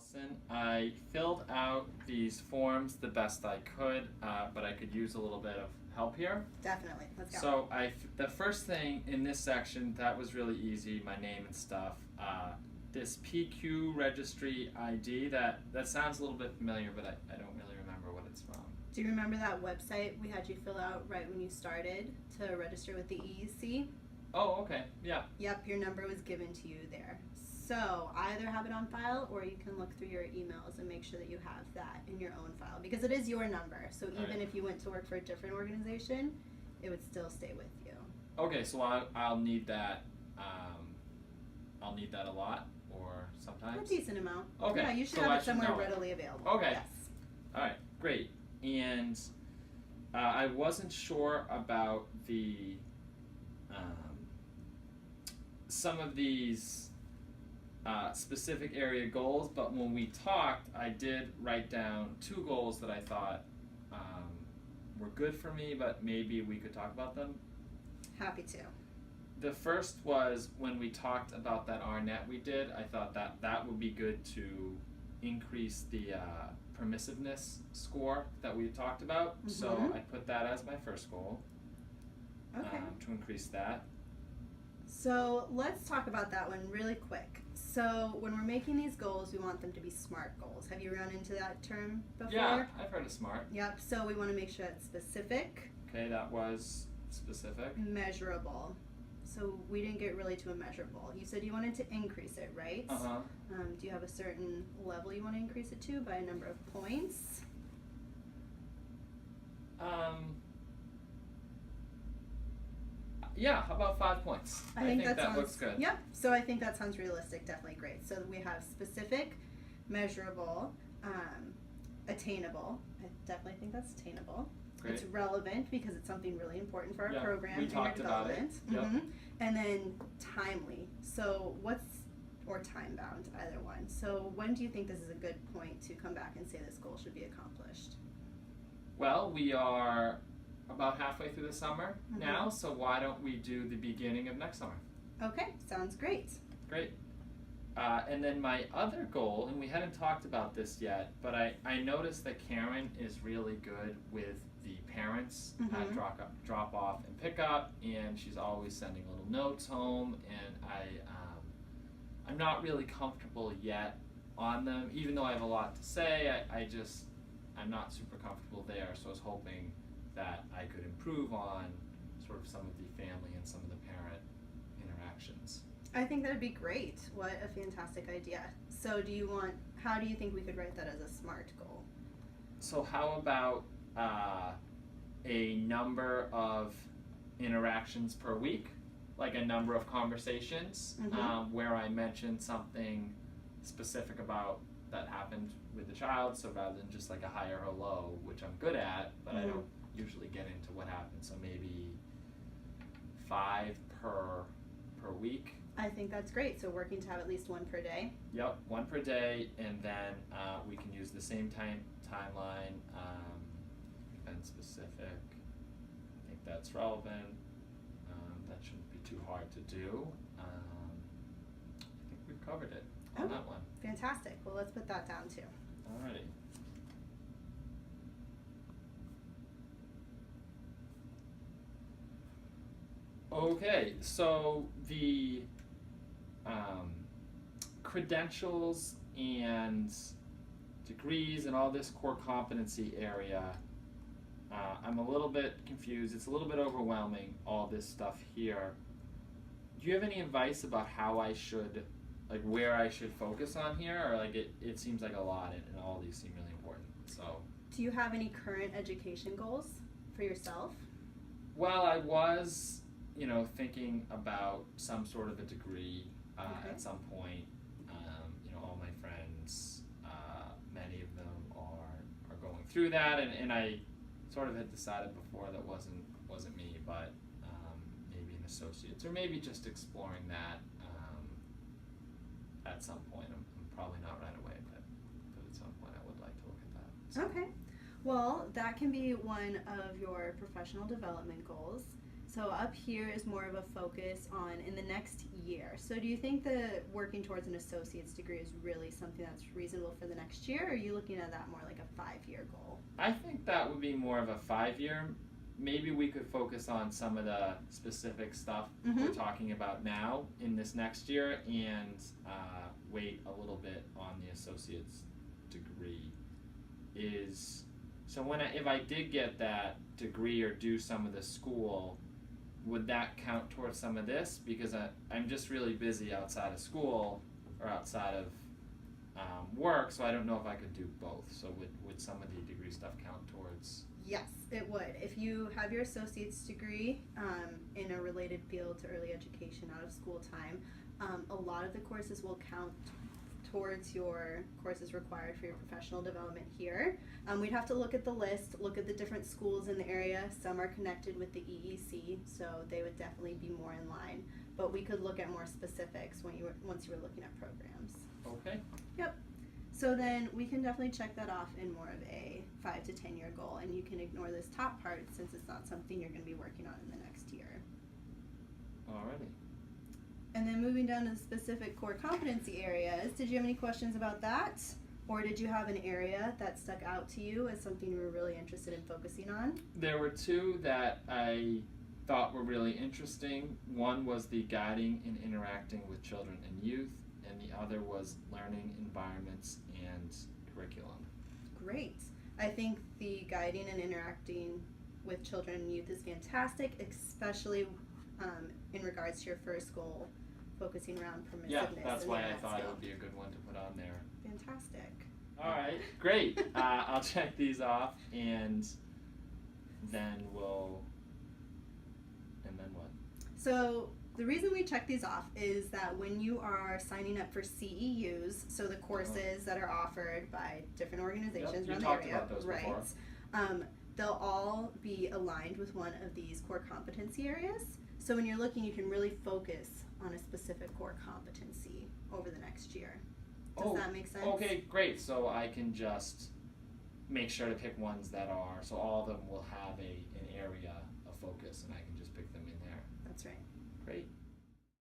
Allison. I filled out these forms the best I could, but I could use a little bit of help here. Definitely. Let's go. So the first thing in this section, that was really easy, my name and stuff. This PQ registry ID, that sounds a little bit familiar, but I don't really remember what it's from. Do you remember that website we had you fill out right when you started to register with the EEC? Oh, okay, yeah. Yep, your number was given to you there. So either have it on file or you can look through your emails and make sure that you have that in your own file because it is your number. So even Right. if you went to work for a different organization, it would still stay with you. Okay, so I'll need that. I'll need that a lot or sometimes. A decent amount. Okay. Yeah, you should So have I it should somewhere know it. readily available. Okay. Yes. All right, great. And I wasn't sure about the some of these specific area goals, but when we talked, I did write down 2 goals that I thought were good for me, but maybe we could talk about them. Happy to. The first was when we talked about that RNet we did, I thought that would be good to increase the permissiveness score that we talked about. So Mhm. I put that as my first goal, Okay. to increase that. So let's talk about that one really quick. So when we're making these goals, we want them to be SMART goals. Have you run into that term before? Yeah, I've heard of SMART. Yep. So we want to make sure it's specific, Okay, that was specific. measurable. So we didn't get really to a measurable. You said you wanted to increase it, right? Uh-huh. Do you have a certain level you want to increase it to by a number of points? Yeah, how about 5 points? I think that sounds, looks good. Yep. So I think that sounds realistic. Definitely great. So we have specific, measurable, attainable. I definitely think that's attainable. Great. It's relevant because it's something really important for our Yeah, program we and your talked about it. development. Yep. And then timely. So or time bound, either one. So when do you think this is a good point to come back and say this goal should be accomplished? Well, we are about halfway through the summer Mhm. now, so why don't we do the beginning of next summer? Okay, sounds great. Great. And then my other goal, and we hadn't talked about this yet, but I noticed that Karen is really good with the parents at Mhm. drop off and pick up, and she's always sending little notes home, and I'm not really comfortable yet on them, even though I have a lot to say. I'm not super comfortable there, so I was hoping that I could improve on sort of some of the family and some of the parent interactions. I think that'd be great. What a fantastic idea. So how do you think we could write that as a SMART goal? So how about a number of interactions per week, like a number of conversations, Mhm. where I mentioned something specific about that happened with the child, so rather than just like a high or a low, which I'm good at, but I don't usually get into what happened, so maybe 5 per week. I think that's great. So working to have at least one per day. Yep, 1 per day, and then we can use the same timeline, event specific. I think that's relevant. That shouldn't be too hard to do. I think we've covered it on Okay. that one. Fantastic. Well, let's put that down too. Alrighty. Okay, so the credentials and degrees and all this core competency area, I'm a little bit confused. It's a little bit overwhelming, all this stuff here. Do you have any advice about how I should, like where I should focus on here? Or like it seems like a lot and all these seem really important, so. Do you have any current education goals for yourself? Well, I was, thinking about some sort of a degree Okay. at some point. All my friends, many of them are going through that, and I sort of had decided before that wasn't me, but maybe an associate's, or maybe just exploring that at some point. I'm probably not right away, but at some point I would like to look at that. So. Okay. Well, that can be one of your professional development goals. So up here is more of a focus on in the next year. So do you think that working towards an associate's degree is really something that's reasonable for the next year, or are you looking at that more like a 5-year goal? I think that would be more of a 5-year. Maybe we could focus on some of the specific stuff we're talking about now in this next year, and wait a little bit on the associate's degree. So if I did get that degree or do some of the school, would that count towards some of this? Because I'm just really busy outside of school or outside of work, so I don't know if I could do both. So would some of the degree stuff count towards? Yes, it would. If you have your associate's degree in a related field to early education out of school time, a lot of the courses will count towards your courses required for your professional development here. We'd have to look at the list, look at the different schools in the area. Some are connected with the EEC, so they would definitely be more in line. But we could look at more specifics once you were looking at programs. Okay. Yep. So then we can definitely check that off in more of a 5 to 10 year goal, and you can ignore this top part since it's not something you're going to be working on in the next year. Alrighty. And then moving down to the specific core competency areas, did you have any questions about that? Or did you have an area that stuck out to you as something you were really interested in focusing on? There were two that I thought were really interesting. One was the guiding and interacting with children and youth, and the other was learning environments and curriculum. Great. I think the guiding and interacting with children and youth is fantastic, especially in regards to your first goal, focusing around permissiveness. Yeah, that's why I that thought it skill. would be a good one to put on there. Fantastic. All right, great. I'll check these off, and then what? So the reason we check these off is that when you are signing up for CEUs, so the courses that are offered by different organizations around the area, about those right? before. They'll all be aligned with one of these core competency areas. So when you're looking, you can really focus on a specific core competency over the next year. Does that make sense? Okay, great. So I can just make sure to pick ones that are, so all of them will have an area of focus, and I can just pick them in there. That's right. Great.